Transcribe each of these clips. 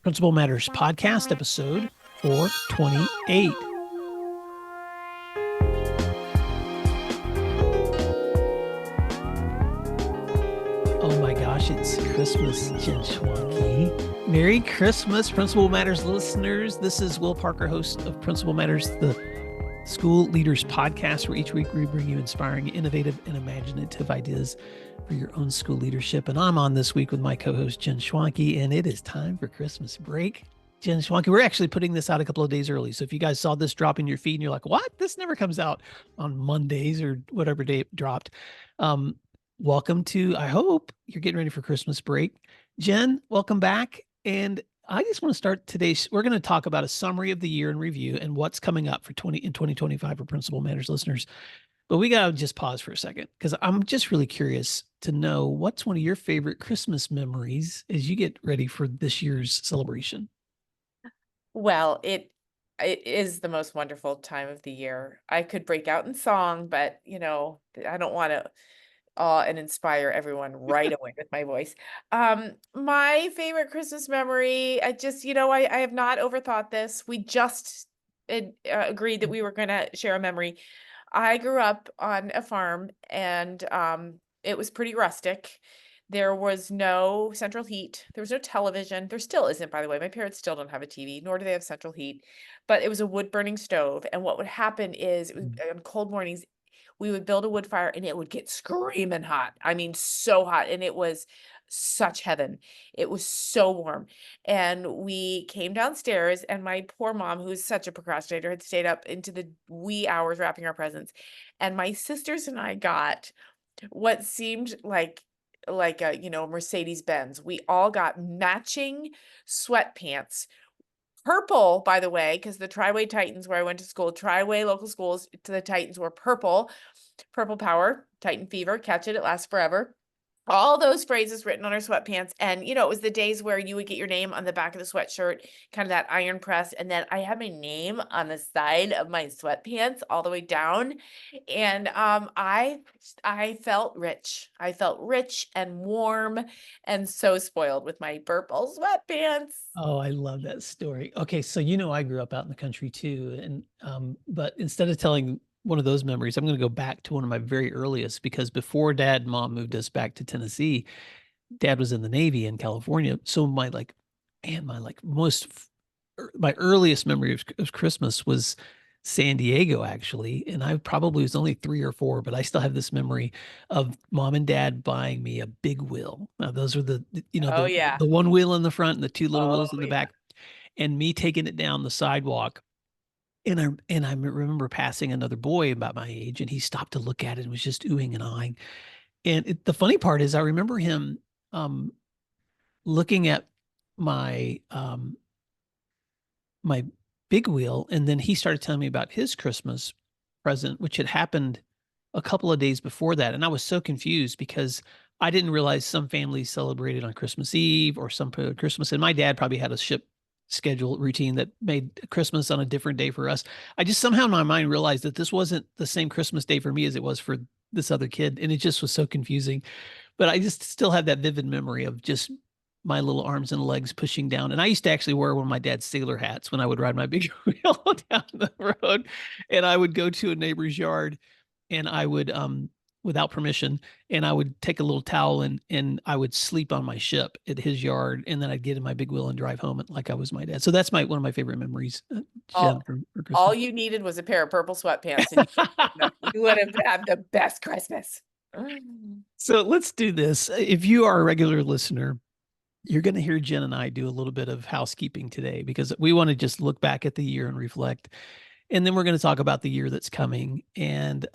Principal Matters Podcast, episode 428. Oh my gosh, it's Christmas, Jen Schwanke. Merry Christmas, Principal Matters listeners. This is Will Parker, host of Principal Matters, the School Leaders Podcast, where each week we bring you inspiring, innovative, and imaginative ideas for your own school leadership. And I'm on this week with my co-host, Jen Schwanke, and it is time for Christmas break. Jen Schwanke, we're actually putting this out a couple of days early. So if you guys saw this drop in your feed and you're like, what? This never comes out on Mondays or whatever day it dropped. Welcome to, I hope you're getting ready for Christmas break. Jen, welcome back. And I just want to start today. We're going to talk about a summary of the year in review and what's coming up for 2025 for Principal Matters listeners. But we got to just pause for a second because I'm just really curious to know what's one of your favorite Christmas memories as you get ready for this year's celebration. Well, it is the most wonderful time of the year. I could break out in song, but I don't want to and inspire everyone right away with my voice. My favorite Christmas memory, I have not overthought this. We just agreed that we were going to share a memory. I grew up on a farm and it was pretty rustic. There was no central heat. There was no television. There still isn't, by the way. My parents still don't have a TV, nor do they have central heat. But it was a wood burning stove. And what would happen is on cold mornings, we would build a wood fire and it would get screaming hot. I mean, so hot. And it was such heaven. It was so warm. And we came downstairs and my poor mom, who's such a procrastinator, had stayed up into the wee hours wrapping our presents. And my sisters and I got what seemed like a Mercedes Benz. We all got matching sweatpants. Purple, by the way, because the Triway Titans, where I went to school, Triway local schools to the Titans were purple. Purple power, Titan fever, catch it lasts forever. All those phrases written on our sweatpants. And, it was the days where you would get your name on the back of the sweatshirt, kind of that iron press. And then I had my name on the side of my sweatpants all the way down. And I felt rich. I felt rich and warm and so spoiled with my purple sweatpants. Oh, I love that story. Okay, so I grew up out in the country too. And but instead of telling one of those memories, I'm going to go back to one of my very earliest because before Dad and Mom moved us back to Tennessee, Dad was in the Navy in California. So my earliest memory of Christmas was San Diego, actually. And I probably was only 3 or 4, but I still have this memory of Mom and Dad buying me a big wheel. Now, those are Oh, yeah. the one wheel in the front and the two little wheels in the yeah. back, and me taking it down the sidewalk. And I remember passing another boy about my age, and he stopped to look at it and was just oohing and eyeing. And the funny part is, I remember him looking at my my big wheel, and then he started telling me about his Christmas present, which had happened a couple of days before that. And I was so confused because I didn't realize some families celebrated on Christmas Eve or some Christmas. And my dad probably had a ship schedule routine that made Christmas on a different day for us. I just somehow in my mind realized that this wasn't the same Christmas day for me as it was for this other kid. And it just was so confusing. But I just still have that vivid memory of just my little arms and legs pushing down. And I used to actually wear one of my dad's sailor hats when I would ride my big wheel down the road. And I would go to a neighbor's yard and I would, without permission, and I would take a little towel and I would sleep on my ship at his yard. And then I'd get in my big wheel and drive home like I was my dad. So that's one of my favorite memories, Jen, All, for Christmas. all you needed was a pair of purple sweatpants and you would have had the best Christmas. So let's do this. If you are a regular listener, you're going to hear Jen and I do a little bit of housekeeping today because we want to just look back at the year and reflect. And then we're going to talk about the year that's coming and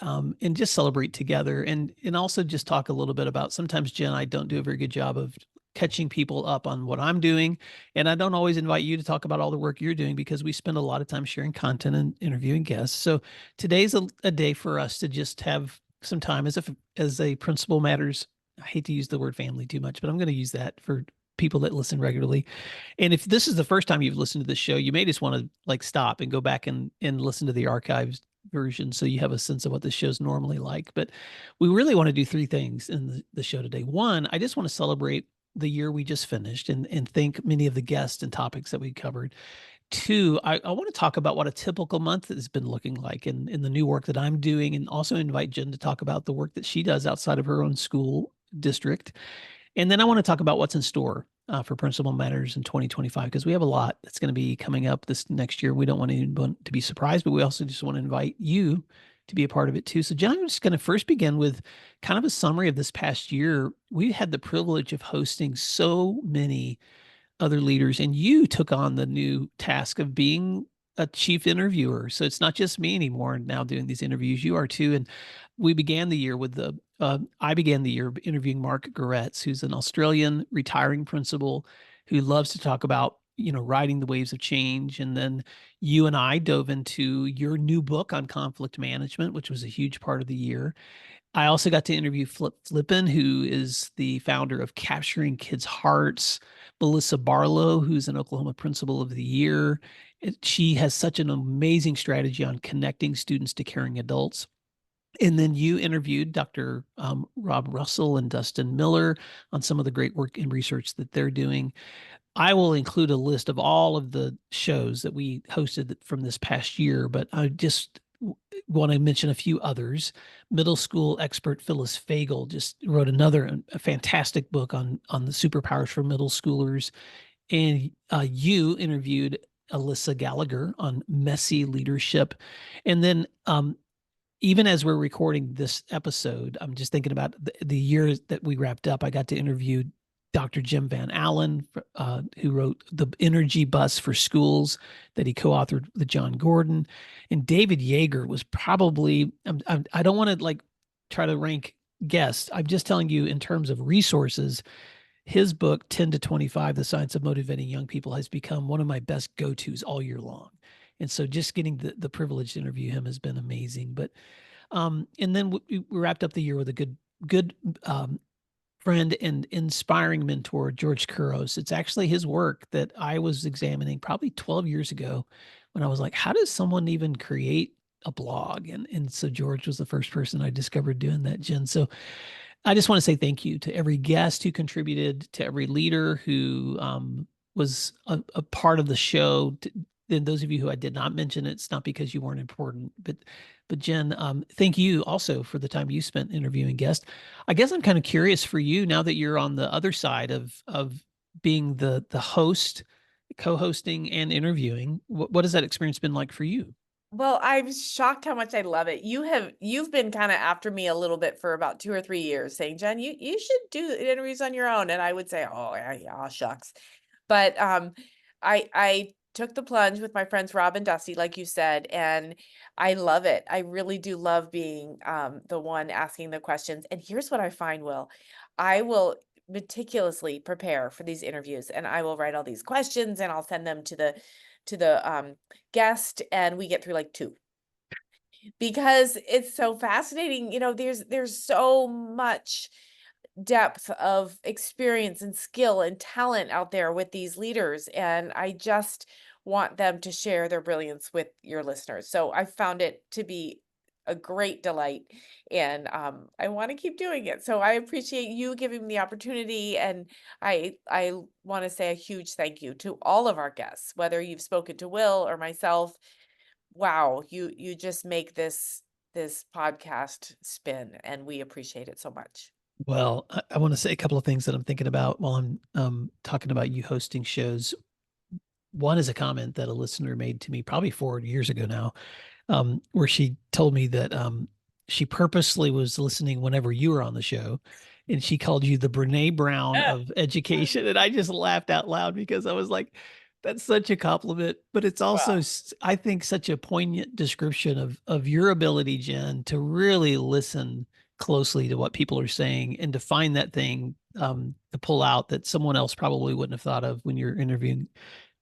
just celebrate together and also just talk a little bit about sometimes Jen and I don't do a very good job of catching people up on what I'm doing. And I don't always invite you to talk about all the work you're doing because we spend a lot of time sharing content and interviewing guests. So today's a day for us to just have some time as a Principal Matters. I hate to use the word family too much, but I'm going to use that for people that listen regularly. And if this is the first time you've listened to this show, you may just want to stop and go back and listen to the archives version so you have a sense of what the show's normally like. But we really want to do 3 things in the show today. One, I just want to celebrate the year we just finished and thank many of the guests and topics that we covered. Two, I want to talk about what a typical month has been looking like in the new work that I'm doing, and also invite Jen to talk about the work that she does outside of her own school district. And then I want to talk about what's in store for Principal Matters in 2025, because we have a lot that's going to be coming up this next year. We don't want anyone to be surprised, but we also just want to invite you to be a part of it too. So, Jen, I'm just going to first begin with kind of a summary of this past year. We had the privilege of hosting so many other leaders, and you took on the new task of being a chief interviewer. So it's not just me anymore now doing these interviews. You are too. And we began the year with I began the year interviewing Mark Goretz, who's an Australian retiring principal who loves to talk about, riding the waves of change. And then you and I dove into your new book on conflict management, which was a huge part of the year. I also got to interview Flip Flippin, who is the founder of Capturing Kids' Hearts, Melissa Barlow, who's an Oklahoma Principal of the Year. She has such an amazing strategy on connecting students to caring adults. And then you interviewed Dr. Rob Russell and Dustin Miller on some of the great work and research that they're doing. I will include a list of all of the shows that we hosted from this past year, but I just want to mention a few others. Middle school expert Phyllis Fagel just wrote a fantastic book on the superpowers for middle schoolers, and you interviewed Alyssa Gallagher on messy leadership, and then even as we're recording this episode, I'm just thinking about the year that we wrapped up. I got to interview Dr. Jim Van Allen, who wrote The Energy Bus for Schools, that he co-authored with John Gordon. And David Yeager was probably, I don't want to like try to rank guests. I'm just telling you in terms of resources, his book, 10 to 25, The Science of Motivating Young People, has become one of my best go-tos all year long. And so just getting the privilege to interview him has been amazing. But and then we wrapped up the year with a good friend and inspiring mentor, George Couros. It's actually his work that I was examining probably 12 years ago when I was like, how does someone even create a blog? And so George was the first person I discovered doing that, Jen. So I just want to say thank you to every guest who contributed, to every leader who was a part of the show. And those of you who I did not mention, it's not because you weren't important, but Jen, thank you also for the time you spent interviewing guests. I guess I'm kind of curious for you now that you're on the other side of being the host, co-hosting, and interviewing. What has that experience been like for you? Well, I'm shocked how much I love it. You've been kind of after me a little bit for about 2 or 3 years saying, "Jen, you should do interviews on your own." And I would say, "Oh, yeah, yeah, shucks." But I took the plunge with my friends Rob and Dusty, like you said, and I love it. I really do love being the one asking the questions. And here's what I find, Will. I will meticulously prepare for these interviews, and I will write all these questions and I'll send them to the guest, and we get through like 2 because it's so fascinating. There's so much depth of experience and skill and talent out there with these leaders, and I just want them to share their brilliance with your listeners. So I found it to be a great delight, and I want to keep doing it. So I appreciate you giving me the opportunity, and I want to say a huge thank you to all of our guests, whether you've spoken to Will or myself. Wow, you just make this podcast spin, and we appreciate it so much. Well, I want to say a couple of things that I'm thinking about while I'm talking about you hosting shows. One is a comment that a listener made to me probably 4 years ago now, where she told me that she purposely was listening whenever you were on the show, and she called you the Brene Brown of education. And I just laughed out loud because I was like, that's such a compliment, but it's also, Well, I think, such a poignant description of your ability, Jen, to really listen closely to what people are saying and to find that thing to pull out that someone else probably wouldn't have thought of when you're interviewing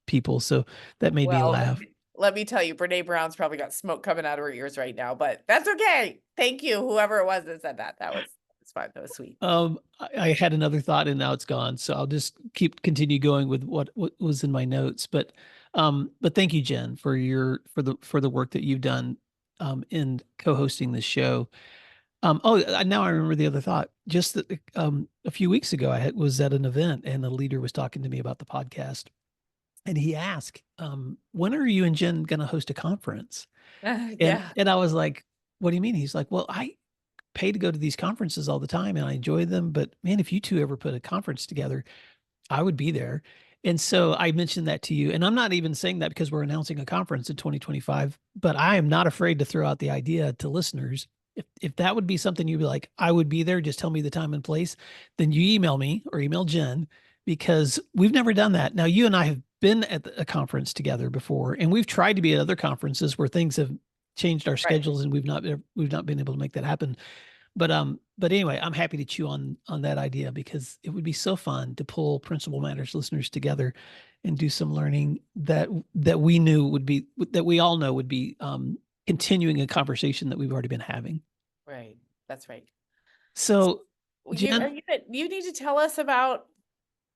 people. So that made me well, laugh. let me tell you, Brene Brown's probably got smoke coming out of her ears right now, but that's okay. Thank you, whoever it was that said that. That's fine. That was sweet. I had another thought and now it's gone. So I'll just continue going with what was in my notes. But thank you, Jen, for the work that you've done in co-hosting this show. Now I remember the other thought. Just that, a few weeks ago, was at an event and the leader was talking to me about the podcast, and he asked, "When are you and Jen going to host a conference?" And Yeah, and I was like, "What do you mean?" He's like, "Well, I pay to go to these conferences all the time, and I enjoy them. But man, if you two ever put a conference together, I would be there." And so I mentioned that to you. And I'm not even saying that because we're announcing a conference in 2025, but I am not afraid to throw out the idea to listeners. If that would be something you'd be like, I would be there, just tell me the time and place, then you email me or email Jen, because we've never done that. Now, you and I have been at a conference together before, and we've tried to be at other conferences where things have changed our right, schedules and we've not been able to make that happen. But anyway, I'm happy to chew on that idea because it would be so fun to pull Principal Matters listeners together and do some learning that we knew would be that we all know would be continuing a conversation that we've already been having. right. That's right. So, Well, Jen, you need to tell us about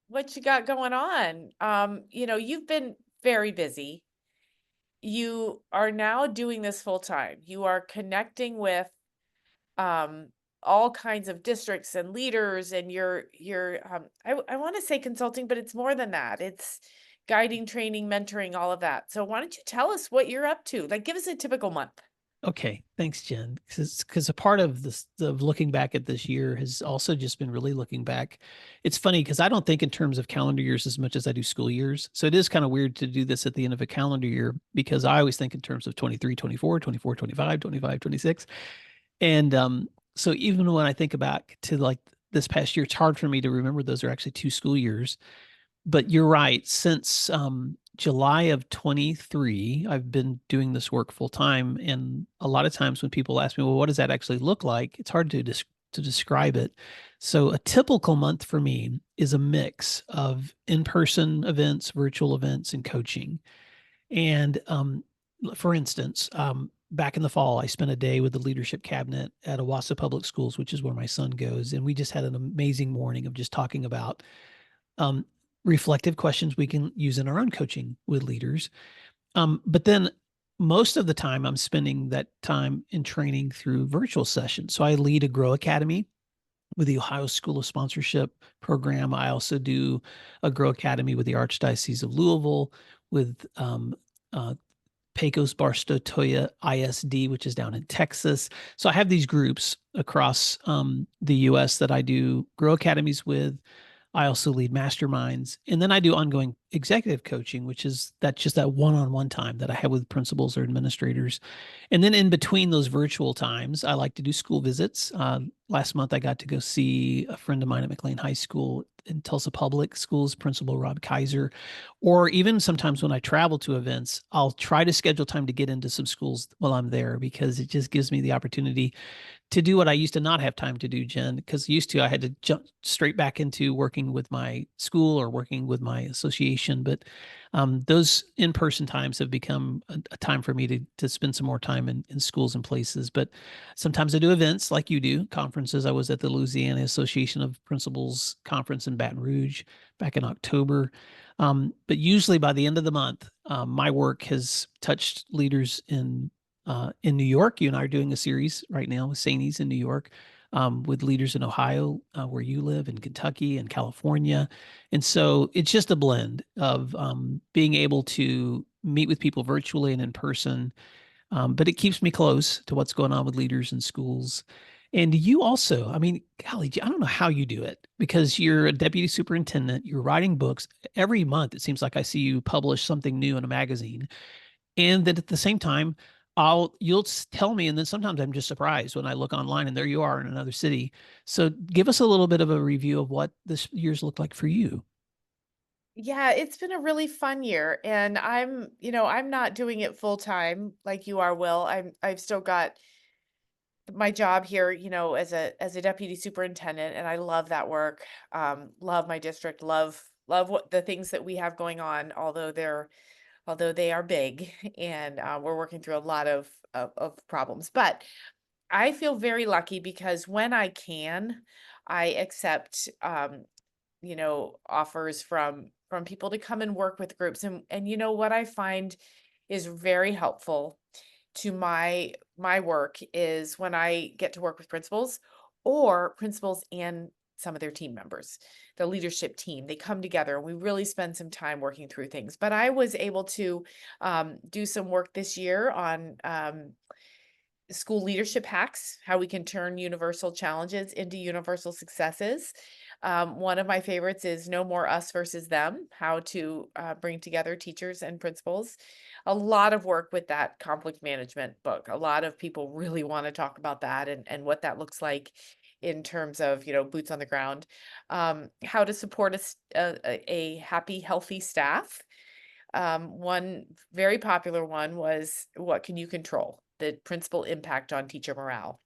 what you got going on. You've been very busy. You are now doing this full time. You are connecting with um all kinds of districts and leaders, and I want to say consulting, but it's more than that. It's guiding, training, mentoring, all of that. So why don't you tell us what you're up to? Like, give us a typical month. okay, thanks, Jen. Because a part of this, of looking back at this year, has also just been really looking back. It's funny because I don't think in terms of calendar years as much as I do school years. So it is kind of weird to do this at the end of a calendar year because I always think in terms of 23, 24, 24, 25, 25, 26. And so even when I think back to like this past year, it's hard for me to remember those are actually two school years. But you're right. Since July of 23, I've been doing this work full time. And a lot of times when people ask me, well, what does that actually look like? It's hard to describe it. So a typical month for me is a mix of in-person events, virtual events, and coaching. And for instance, back in the fall, I spent a day with the leadership cabinet at Owasso Public Schools, which is where my son goes. And we just had an amazing morning of just talking about um, reflective questions we can use in our own coaching with leaders. But then most of the time, I'm spending that time in training through virtual sessions. So I lead a Grow Academy with the Ohio School of Sponsorship program. I also do a Grow Academy with the Archdiocese of Louisville, with uh, Pecos Barstow Toya ISD, which is down in Texas. So I have these groups across the US that I do Grow Academies with. I also lead masterminds. And then I do ongoing executive coaching, which is that one-on-one time that I have with principals or administrators. And then in between those virtual times, I like to do school visits. Last month, I got to go see a friend of mine at McLean High School in Tulsa Public Schools, Principal Rob Kaiser. Or even sometimes when I travel to events, I'll try to schedule time to get into some schools while I'm there because it just gives me the opportunity to do what I used to not have time to do, Jen, because used to I had to jump straight back into working with my school or working with my association. But those in-person times have become a time for me to spend some more time in schools and places. But sometimes I do events like you do, conferences. I was at the Louisiana Association of Principals conference in Baton Rouge back in October. But usually by the end of the month, my work has touched leaders in New York. You and I are doing a series right now with Sainies in New York, with leaders in Ohio, where you live, in Kentucky and California. And so it's just a blend of being able to meet with people virtually and in person. But it keeps me close to what's going on with leaders in schools. And you also, I mean, golly, I don't know how you do it because you're a deputy superintendent, you're writing books. Every month, it seems like I see you publish something new in a magazine. And then at the same time, you'll tell me, and then sometimes I'm just surprised when I look online and there you are in another city. So give us a little bit of a review of what this year's looked like for you. Yeah, it's been a really fun year, and I'm not doing it full time like you are, Will. I've still got my job here, as a deputy superintendent, and I love that work. Love my district, love what the things that we have going on, although they are big, and we're working through a lot of problems. But I feel very lucky because when I can, I accept offers from people to come and work with groups. And what I find is very helpful to my work is when I get to work with principals or principals and some of their team members, the leadership team. They come together and we really spend some time working through things. But I was able to do some work this year on school leadership hacks, how we can turn universal challenges into universal successes. One of my favorites is No More Us versus Them, how to bring together teachers and principals. A lot of work with that conflict management book. A lot of people really want to talk about that and what that looks like in terms of, boots on the ground. How to support a happy, healthy staff. One very popular one was what can you control? The principal impact on teacher morale.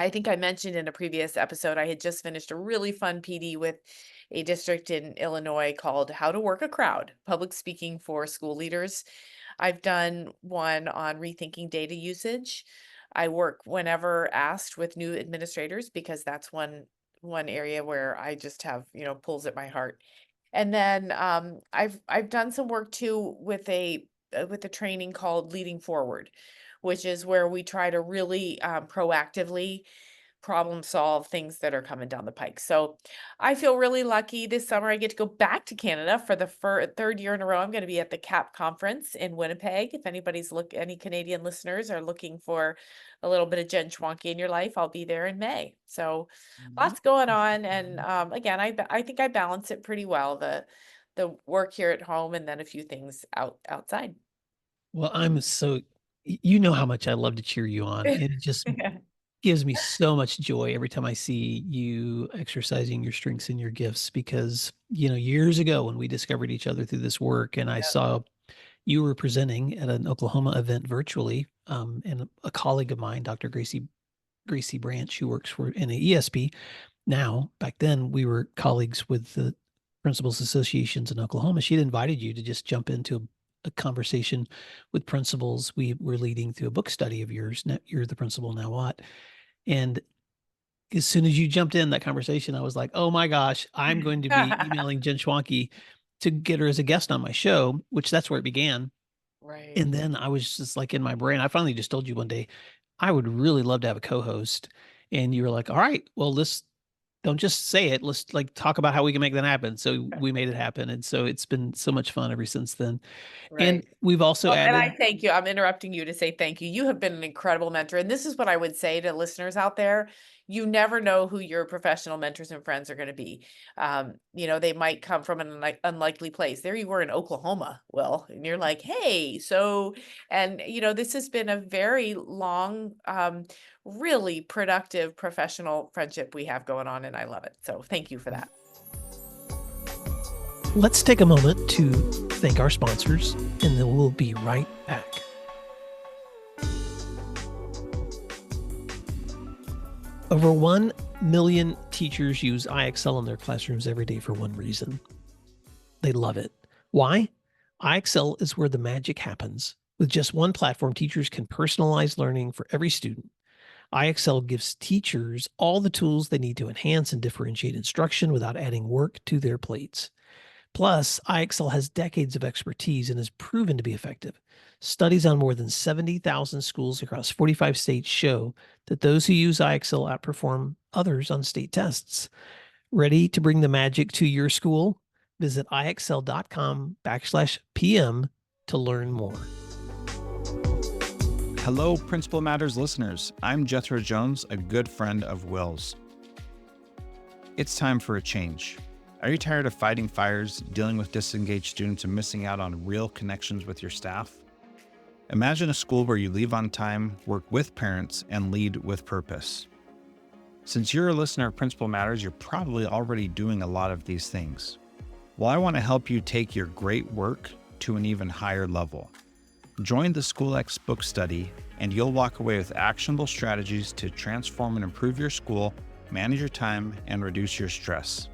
I think I mentioned in a previous episode, I had just finished a really fun PD with a district in Illinois called How to Work a Crowd, public speaking for school leaders. I've done one on rethinking data usage. I work whenever asked with new administrators because that's one area where I just have, pulls at my heart. And then I've done some work too with a training called Leading Forward, which is where we try to really proactively problem solve things that are coming down the pike. So I feel really lucky this summer. I get to go back to Canada for the third year in a row. I'm going to be at the CAP conference in Winnipeg. If any Canadian listeners are looking for a little bit of Jen Schwanke in your life, I'll be there in May. So lots going on. And again, I think I balance it pretty well. The work here at home and then a few things outside. Well, you know how much I love to cheer you on. And it just gives me so much joy every time I see you exercising your strengths and your gifts because, years ago when we discovered each other through this work and I saw you were presenting at an Oklahoma event virtually, and a colleague of mine, Dr. Gracie Branch, who works in the ESP now, back then we were colleagues with the principals associations in Oklahoma. She'd invited you to just jump into a conversation with principals. We were leading through a book study of yours. You're the principal, now what? And as soon as you jumped in that conversation, I was like, oh my gosh, I'm going to be emailing Jen Schwanke to get her as a guest on my show, which that's where it began. Right. And then I was just like in my brain, I finally just told you one day, I would really love to have a co-host. And you were like, all right, well, don't just say it. Let's like talk about how we can make that happen. So we made it happen. And so it's been so much fun ever since then. And Right. we've also Well, and I added, thank you. I'm interrupting you to say thank you. You have been an incredible mentor. And this is what I would say to listeners out there. You never know who your professional mentors and friends are going to be. They might come from an unlikely place. There you were in Oklahoma, Will, and you're like, hey, this has been a very long, really productive professional friendship we have going on. And I love it. So thank you for that. let's take a moment to thank our sponsors, and then we'll be right back. Over 1 million teachers use IXL in their classrooms every day for one reason. They love it. Why? IXL is where the magic happens. With just one platform, teachers can personalize learning for every student. IXL gives teachers all the tools they need to enhance and differentiate instruction without adding work to their plates. Plus, IXL has decades of expertise and is proven to be effective. Studies on more than 70,000 schools across 45 states show that those who use IXL outperform others on state tests. Ready to bring the magic to your school? Visit IXL.com/PM to learn more. Hello, Principal Matters listeners. I'm Jethro Jones, a good friend of Will's. It's time for a change. Are you tired of fighting fires, dealing with disengaged students, and missing out on real connections with your staff? Imagine a school where you leave on time, work with parents, and lead with purpose. Since you're a listener of Principal Matters, you're probably already doing a lot of these things. Well, I want to help you take your great work to an even higher level. Join the SchoolX book study, and you'll walk away with actionable strategies to transform and improve your school, manage your time, and reduce your stress.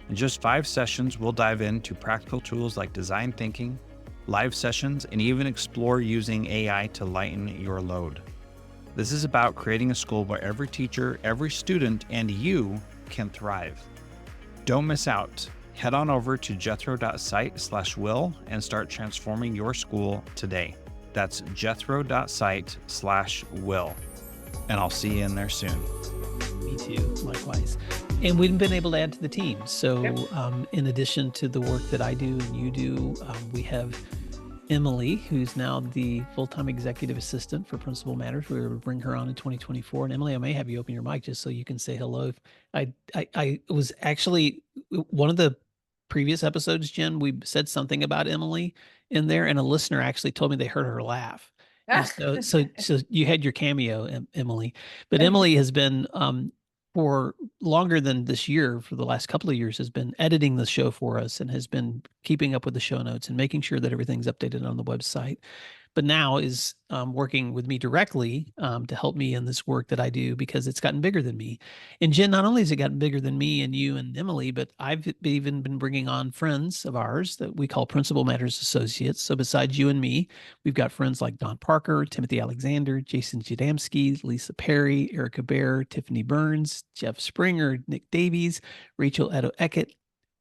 In just 5 sessions, we'll dive into practical tools like design thinking, live sessions, and even explore using AI to lighten your load. This is about creating a school where every teacher, every student, and you can thrive. Don't miss out. Head on over to jethro.site/will and start transforming your school today. That's jethro.site/will. And I'll see you in there soon. Me too, likewise. And we've been able to add to the team. So in addition to the work that I do and you do, we have Emily, who's now the full-time executive assistant for Principal Matters. We were to bring her on in 2024. And Emily, I may have you open your mic just so you can say hello. I was actually, one of the previous episodes, Jen, we said something about Emily in there, and a listener actually told me they heard her laugh. And so you had your cameo, Emily. But Emily has been for longer than this year, for the last couple of years, has been editing the show for us and has been keeping up with the show notes and making sure that everything's updated on the website. But now is working with me directly to help me in this work that I do, because it's gotten bigger than me. And Jen, not only has it gotten bigger than me and you and Emily, but I've even been bringing on friends of ours that we call Principal Matters Associates. So besides you and me, we've got friends like Don Parker, Timothy Alexander, Jason Jadamski, Lisa Perry, Erica Bear, Tiffany Burns, Jeff Springer, Nick Davies, Rachel Edo Eckett,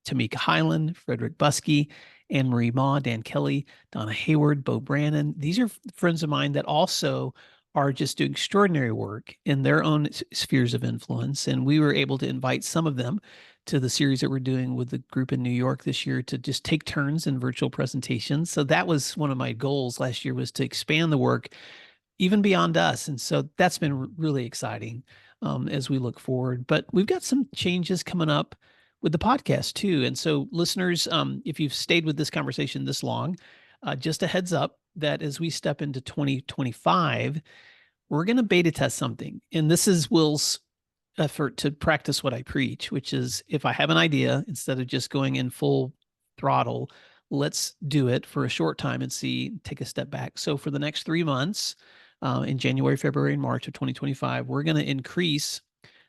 Tamika Highland, Frederick Buskey, Anne Marie Ma, Dan Kelly, Donna Hayward, Bo Brannon. These are friends of mine that also are just doing extraordinary work in their own spheres of influence. And we were able to invite some of them to the series that we're doing with the group in New York this year to just take turns in virtual presentations. So that was one of my goals last year, was to expand the work even beyond us. And so that's been really exciting as we look forward. But we've got some changes coming up with the podcast too. And so listeners, if you've stayed with this conversation this long, just a heads up that as we step into 2025, we're going to beta test something. And this is Will's effort to practice what I preach, which is, if I have an idea, instead of just going in full throttle, let's do it for a short time and take a step back. So for the next 3 months, in January, February, and March of 2025, we're going to increase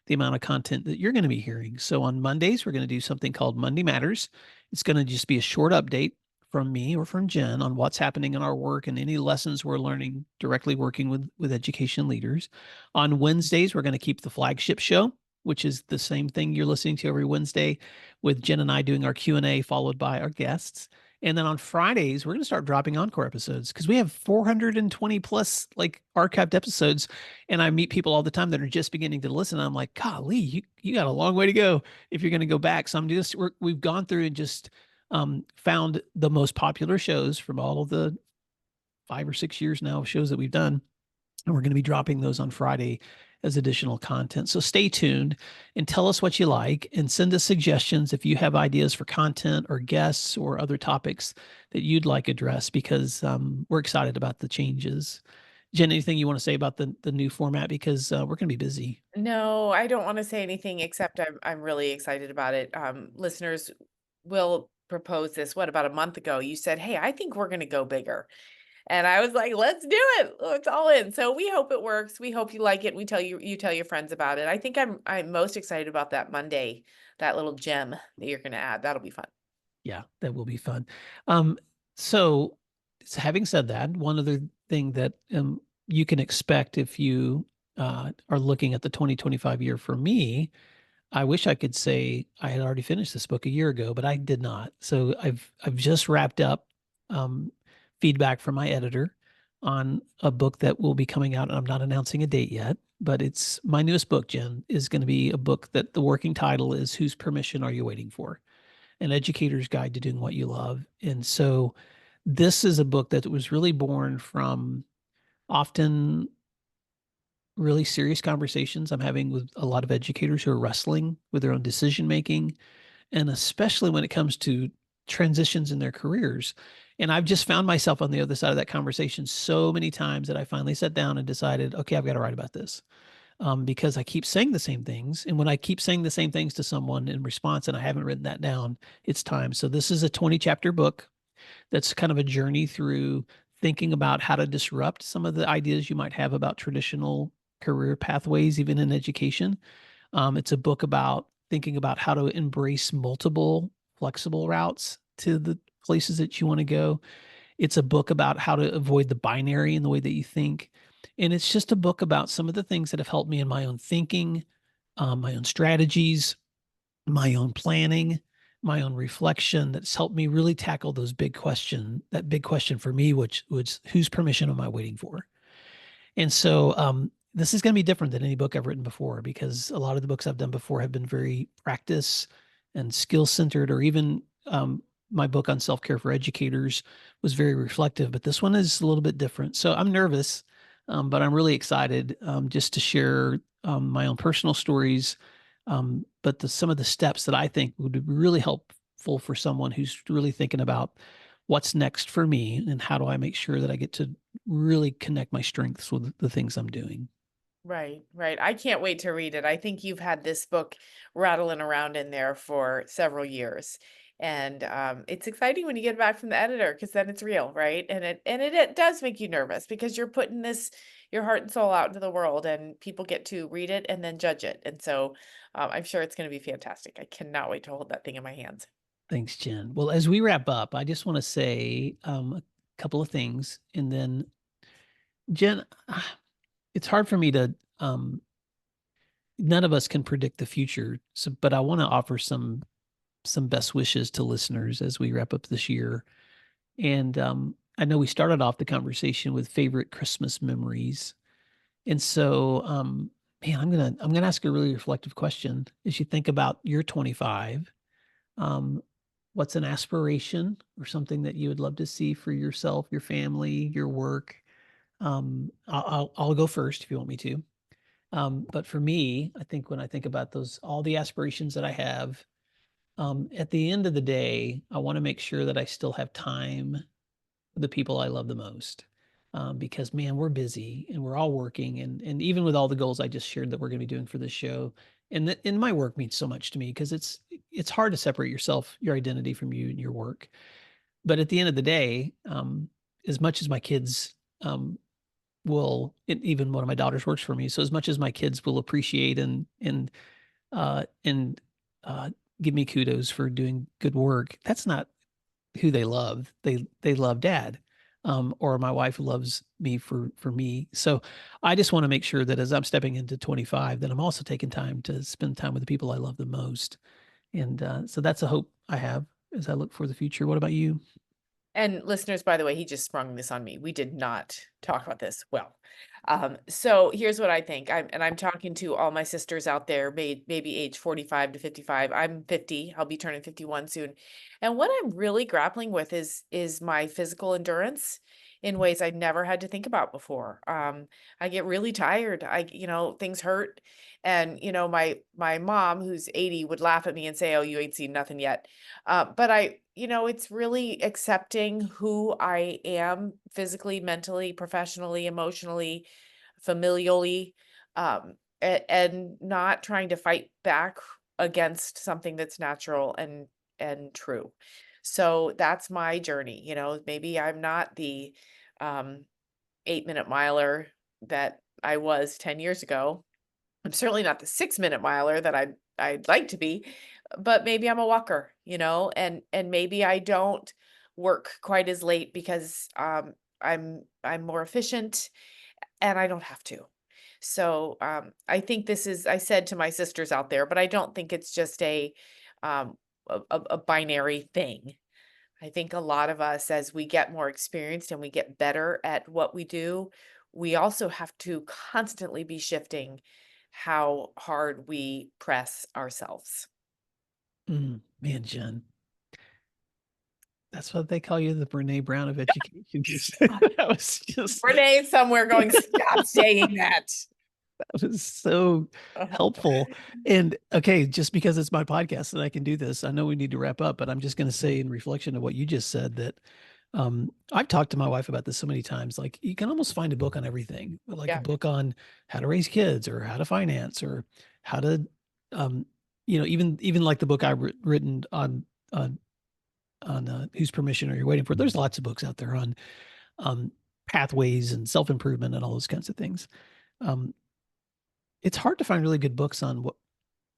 the amount of content that you're going to be hearing. So on Mondays, we're going to do something called Monday Matters. It's going to just be a short update from me or from Jen on what's happening in our work and any lessons we're learning directly working with education leaders. On Wednesdays, we're going to keep the flagship show, which is the same thing you're listening to every Wednesday, with Jen and I doing our Q&A followed by our guests. And then on Fridays, we're going to start dropping encore episodes, because we have 420 plus like archived episodes. And I meet people all the time that are just beginning to listen. And I'm like, golly, you got a long way to go if you're going to go back. So we've gone through and just found the most popular shows from all of the 5 or 6 years now of shows that we've done. And we're going to be dropping those on Friday as additional content. So stay tuned and tell us what you like, and send us suggestions if you have ideas for content or guests or other topics that you'd like addressed, because we're excited about the changes. Jen, anything you want to say about the new format? Because we're going to be busy. No, I don't want to say anything, except I'm really excited about it. Listeners, Will proposed this, about a month ago. You said, hey, I think we're going to go bigger. And I was like, let's do it. It's all in. So we hope it works. We hope you like it. You tell your friends about it. I think I'm most excited about that Monday, that little gem that you're going to add. That'll be fun. Yeah, that will be fun. So having said that, one other thing that you can expect if you are looking at the 2025 year for me, I wish I could say I had already finished this book a year ago, but I did not. So I've just wrapped up feedback from my editor on a book that will be coming out. And I'm not announcing a date yet, but it's my newest book, Jen, is going to be a book that the working title is Whose Permission Are You Waiting For? An Educator's Guide to Doing What You Love. And so this is a book that was really born from often really serious conversations I'm having with a lot of educators who are wrestling with their own decision making, and especially when it comes to transitions in their careers. And I've just found myself on the other side of that conversation so many times that I finally sat down and decided, okay, I've got to write about this. Because I keep saying the same things. And when I keep saying the same things to someone in response and I haven't written that down, it's time. So this is a 20 chapter book that's kind of a journey through thinking about how to disrupt some of the ideas you might have about traditional career pathways, even in education. It's a book about thinking about how to embrace multiple flexible routes to the places that you want to go. It's a book about how to avoid the binary in the way that you think. And it's just a book about some of the things that have helped me in my own thinking, my own strategies, my own planning, my own reflection that's helped me really tackle that big question for me, which was whose permission am I waiting for? And so this is going to be different than any book I've written before, because a lot of the books I've done before have been very practice and skill centered, or even my book on self-care for educators was very reflective, but this one is a little bit different. So I'm nervous, but I'm really excited just to share my own personal stories, but some of the steps that I think would be really helpful for someone who's really thinking about what's next for me and how do I make sure that I get to really connect my strengths with the things I'm doing. Right, right. I can't wait to read it. I think you've had this book rattling around in there for several years. And it's exciting when you get it back from the editor, because then it's real, right? And it does make you nervous, because you're putting your heart and soul out into the world, and people get to read it and then judge it. And so I'm sure it's going to be fantastic. I cannot wait to hold that thing in my hands. Thanks, Jen. Well, as we wrap up, I just want to say a couple of things. And then, Jen, it's hard for me to, none of us can predict the future. So, but I want to offer some best wishes to listeners as we wrap up this year. And I know we started off the conversation with favorite Christmas memories. And so, man, I'm gonna ask a really reflective question. As you think about your 25, what's an aspiration or something that you would love to see for yourself, your family, your work? I'll go first if you want me to. But for me, I think when I think about all the aspirations that I have, at the end of the day, I want to make sure that I still have time for the people I love the most. Because man, we're busy and we're all working, and even with all the goals I just shared that we're going to be doing for this show, and my work means so much to me because it's hard to separate your identity from you and your work. But at the end of the day, as much as my kids even one of my daughters works for me, so as much as my kids will appreciate and uh, give me kudos for doing good work, that's not who they love. They love dad, or my wife loves me for me. So I just want to make sure that as I'm stepping into 25, that I'm also taking time to spend time with the people I love the most. And so that's a hope I have as I look for the future. What about you? And listeners, by the way, he just sprung this on me. We did not talk about this. Well, so here's what I think. I'm talking to all my sisters out there, maybe age 45 to 55. I'm 50. I'll be turning 51 soon. And what I'm really grappling with is my physical endurance in ways I never had to think about before. I get really tired. Things hurt. And, my mom, who's 80, would laugh at me and say, "Oh, you ain't seen nothing yet." But it's really accepting who I am physically, mentally, professionally, emotionally, familially, and not trying to fight back against something that's natural and true. So that's my journey. Maybe I'm not the um, 8-minute miler that I was 10 years ago. I'm certainly not the 6-minute miler that I'd like to be, but maybe I'm a walker, and maybe I don't work quite as late because I'm more efficient and I don't have to. So I think I said to my sisters out there, but I don't think it's just um, a binary thing. I think a lot of us, as we get more experienced and we get better at what we do, we also have to constantly be shifting how hard we press ourselves. Man, Jen, that's what they call you, the Brene Brown of education. That was just Renee somewhere going, stop saying that. that was so helpful. And okay, just because it's my podcast and I can do this, I know we need to wrap up, but I'm just going to say in reflection of what you just said that I've talked to my wife about this so many times. Like you can almost find a book on everything, like Yeah. a book on how to raise kids or how to finance or how to, even like the book I've written on whose permission are you waiting for? There's lots of books out there on pathways and self-improvement and all those kinds of things. It's hard to find really good books on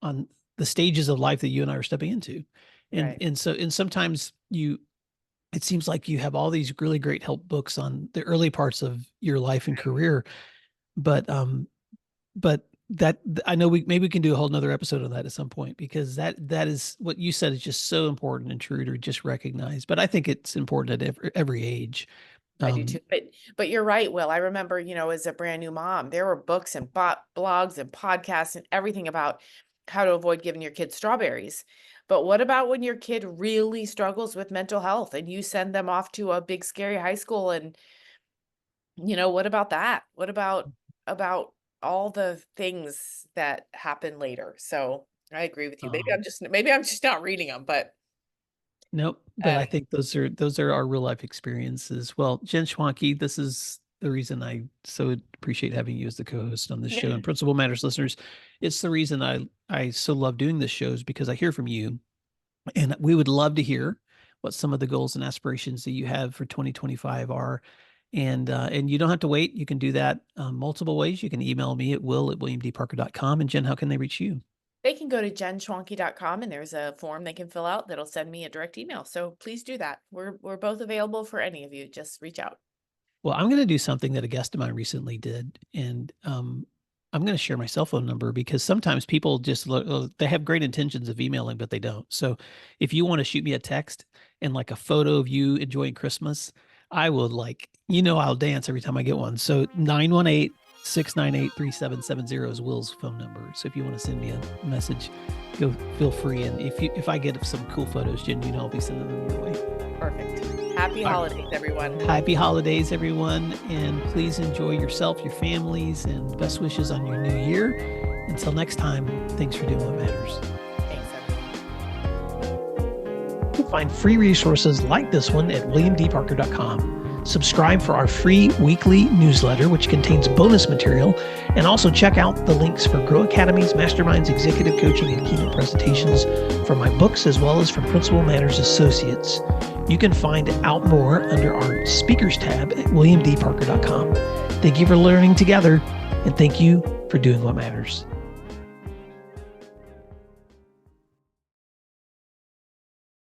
the stages of life that you and I are stepping into. Right. And sometimes it seems like you have all these really great help books on the early parts of your life and career, but that I know maybe we can do a whole nother episode on that at some point, because that is what you said is just so important and true to just recognize. But I think it's important at every age. I do too. But you're right, Will. I remember, as a brand new mom, there were books and blogs and podcasts and everything about how to avoid giving your kids strawberries. But what about when your kid really struggles with mental health and you send them off to a big scary high school, and what about that? What about all the things that happen later? So I agree with you. Maybe I'm just not reading them, but nope. But I think those are our real life experiences. Well, Jen Schwanke, this is the reason I so appreciate having you as the co-host on this show. And Principal Matters listeners, it's the reason I so love doing this show, is because I hear from you, and we would love to hear what some of the goals and aspirations that you have for 2025 are. And you don't have to wait. You can do that multiple ways. You can email me at will@williamdparker.com. And Jen, how can they reach you? They can go to jenschwanke.com, and there's a form they can fill out that'll send me a direct email. So please do that. We're both available for any of you. Just reach out. Well, I'm going to do something that a guest of mine recently did, and I'm going to share my cell phone number, because sometimes people just they have great intentions of emailing, but they don't. So if you want to shoot me a text and like a photo of you enjoying Christmas, I will I'll dance every time I get one. So 918-698-3770 is Will's phone number. So if you want to send me a message, feel free. And if I get some cool photos, Jen, I'll be sending them your way. Perfect. Happy holidays, everyone. Happy holidays, everyone. And please enjoy yourself, your families, and best wishes on your new year. Until next time, thanks for doing what matters. Thanks, everyone. You'll find free resources like this one at williamdparker.com. Subscribe for our free weekly newsletter, which contains bonus material, and also check out the links for Grow Academies, Masterminds, Executive Coaching, and Keynote presentations from my books, as well as from Principal Matters Associates. You can find out more under our speakers tab at williamdparker.com. Thank you for learning together, and thank you for doing what matters.